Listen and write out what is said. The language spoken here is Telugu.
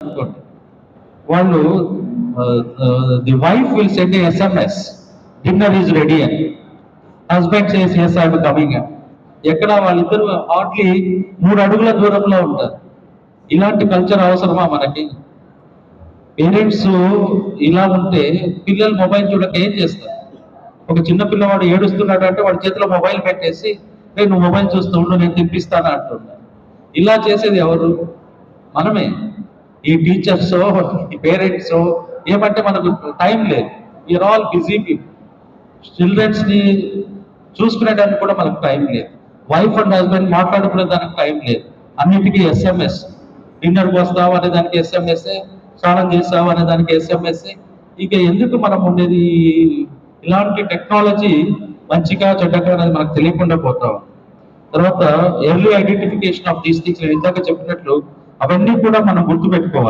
అనుకోండి, వాళ్ళు the wife will send SMS, dinner is ready అని. Husband says yes I'm coming అని. ఎక్కడ వాళ్ళిద్దరు హార్డ్లీ 3 అడుగుల దూరంలో ఉంటారు. ఇలాంటి కల్చర్ అవసరమా మనకి? పేరెంట్స్ ఇలా ఉంటే పిల్లలు మొబైల్ చూడక ఏం చేస్తారు? ఒక చిన్న పిల్లవాడు ఏడుస్తున్నాడు అంటే వాడి చేతిలో మొబైల్ పెట్టేసి, నువ్వు మొబైల్ చూస్తూ ఉండు, నేను తినిపిస్తాను అంటున్నాను. ఇలా చేసేది ఎవరు? మనమే. ఈ టీచర్స్, ఈ పేరెంట్స్. ఏమంటే మనకు టైం లేదు, we are all busy people. Childrens ని చూసుకునేదానికి కూడా మనకు టైం లేదు. వైఫ్ అండ్ హస్బెండ్ మాట్లాడుకునే దానికి టైం లేదు. అన్నిటికీ ఎస్ఎంఎస్. డిన్నర్కి వస్తావు అనే దానికి ఎస్ఎంఎస్, స్నానం చేస్తావు అనే దానికి ఎస్ఎంఎస్. ఇక ఎందుకు మనం ఉండేది? ఇలాంటి టెక్నాలజీ మంచిగా చెడ్డగా అనేది మనకు తెలియకుండా పోతాం. తర్వాత early identification of these things, నేను ఇందాక చెప్పినట్లు అవన్నీ కూడా మనం గుర్తుపెట్టుకోవాలి.